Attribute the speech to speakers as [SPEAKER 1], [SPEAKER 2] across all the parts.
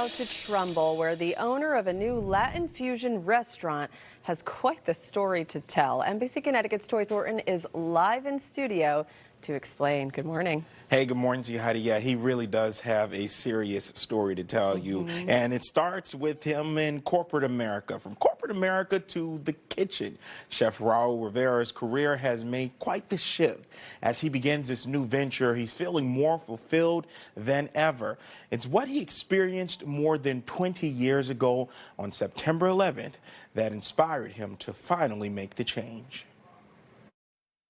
[SPEAKER 1] now to Trumbull, where the owner of a new Latin fusion restaurant has quite the story to tell. NBC Connecticut's Toy Thornton is live in studio to explain. Good morning.
[SPEAKER 2] Hey, good morning to you, Heidi. Yeah, he really does have a serious story to tell you. And it starts with him in corporate America. From corporate America to the kitchen. Chef Raul Rivera's career has made quite the shift. As he begins this new venture, he's feeling more fulfilled than ever. It's what he experienced more than 20 years ago on September 11th that inspired him to finally make the change.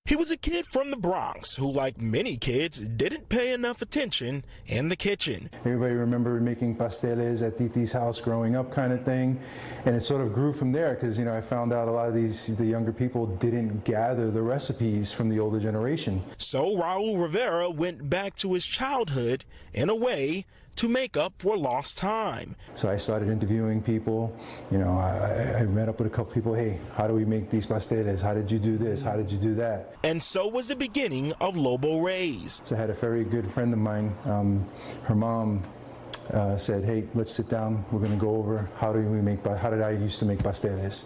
[SPEAKER 3] He was a kid from the Bronx who, like many kids, didn't pay enough attention in the kitchen.
[SPEAKER 4] Everybody remembered making pasteles at Titi's house growing up kind of thing. And it sort of grew from there because, I found out a lot of the younger people didn't gather the recipes from the older generation.
[SPEAKER 3] So Raul Rivera went back to his childhood in a way to make up for lost time.
[SPEAKER 4] So I started interviewing people. I met up with a couple people. Hey, how do we make these pasteles? How did you do this? How did you do that?
[SPEAKER 3] And so was the beginning of Lobo Reyes.
[SPEAKER 4] So I had a very good friend of mine. Her mom said, hey, let's sit down. We're going to go over how did I used to make pasteles.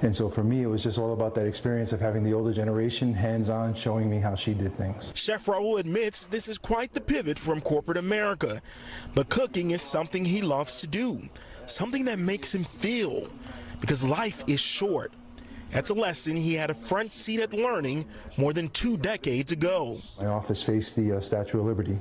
[SPEAKER 4] And so for me, it was just all about that experience of having the older generation hands-on showing me how she did things.
[SPEAKER 3] Chef Raul admits this is quite the pivot from corporate America. But cooking is something he loves to do, something that makes him feel, because life is short. That's a lesson he had a front seat at learning more than 2 decades ago.
[SPEAKER 4] My office faced the Statue of Liberty.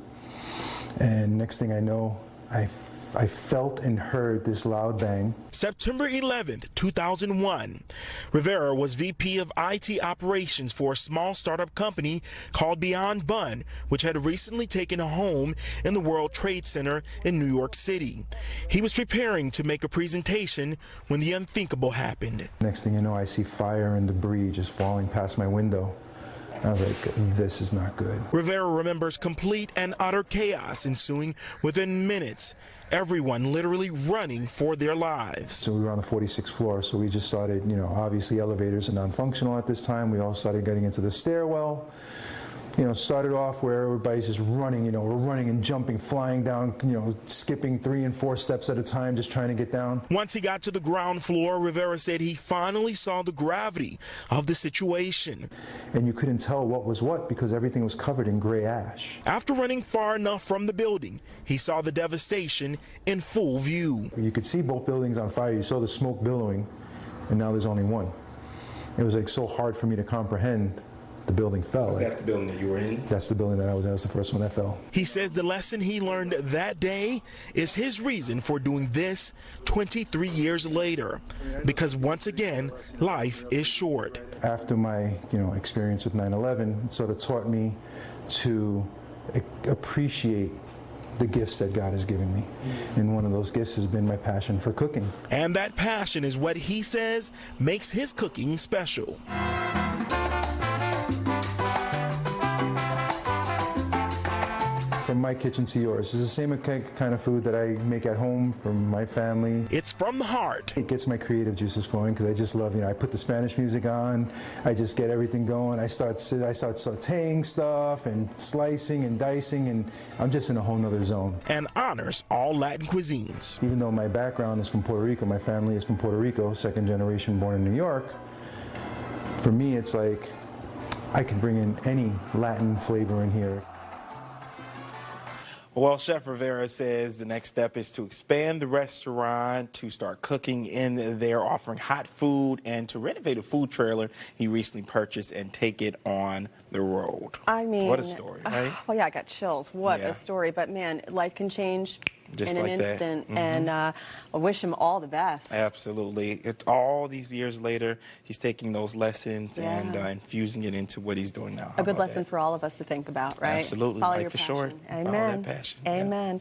[SPEAKER 4] And next thing I know, I felt and heard this loud bang.
[SPEAKER 3] September 11th, 2001. Rivera was VP of IT operations for a small startup company called Beyond Bun, which had recently taken a home in the World Trade Center in New York City. He was preparing to make a presentation when the unthinkable happened.
[SPEAKER 4] Next thing you know, I see fire and debris just falling past my window. I was like, this is not good.
[SPEAKER 3] Rivera remembers complete and utter chaos ensuing within minutes. Everyone literally running for their lives.
[SPEAKER 4] So we were on the 46th floor, so we just started, obviously elevators are non-functional at this time. We all started getting into the stairwell. Started off where everybody's just running, we're running and jumping, flying down, skipping 3 and 4 steps at a time, just trying to get down.
[SPEAKER 3] Once he got to the ground floor, Rivera said he finally saw the gravity of the situation.
[SPEAKER 4] And you couldn't tell what was what because everything was covered in gray ash.
[SPEAKER 3] After running far enough from the building, he saw the devastation in full view.
[SPEAKER 4] You could see both buildings on fire. You saw the smoke billowing, and now there's only one. It was so hard for me to comprehend. The building fell.
[SPEAKER 2] Was that the building that you were in?
[SPEAKER 4] That's the building that I was in. That was the first one that fell.
[SPEAKER 3] He says the lesson he learned that day is his reason for doing this 23 years later. Because once again, life is short.
[SPEAKER 4] After my experience with 9/11, it sort of taught me to appreciate the gifts that God has given me. And one of those gifts has been my passion for cooking.
[SPEAKER 3] And that passion is what he says makes his cooking special.
[SPEAKER 4] From my kitchen to yours. It's the same kind of food that I make at home for my family.
[SPEAKER 3] It's from the heart.
[SPEAKER 4] It gets my creative juices flowing because I just love, I put the Spanish music on, I just get everything going. I start sauteing stuff and slicing and dicing, and I'm just in a whole nother zone.
[SPEAKER 3] And honors all Latin cuisines.
[SPEAKER 4] Even though my background is from Puerto Rico, my family is from Puerto Rico, second generation born in New York, for me it's like I can bring in any Latin flavor in here.
[SPEAKER 2] Well, Chef Rivera says the next step is to expand the restaurant, to start cooking in there, offering hot food, and to renovate a food trailer he recently purchased and take it on the road.
[SPEAKER 1] I mean,
[SPEAKER 2] what a story, right?
[SPEAKER 1] Well, yeah, I got chills. What a story. But man, life can change
[SPEAKER 2] just
[SPEAKER 1] in
[SPEAKER 2] like
[SPEAKER 1] an instant.
[SPEAKER 2] That.
[SPEAKER 1] And I wish him all the best.
[SPEAKER 2] Absolutely. All these years later, he's taking those lessons and infusing it into what he's doing now.
[SPEAKER 1] A good lesson for all of us to think about, right?
[SPEAKER 2] Absolutely.
[SPEAKER 1] Follow
[SPEAKER 2] Life
[SPEAKER 1] your
[SPEAKER 2] is
[SPEAKER 1] passion.
[SPEAKER 2] short.
[SPEAKER 1] Amen.
[SPEAKER 2] Follow that passion.
[SPEAKER 1] Amen.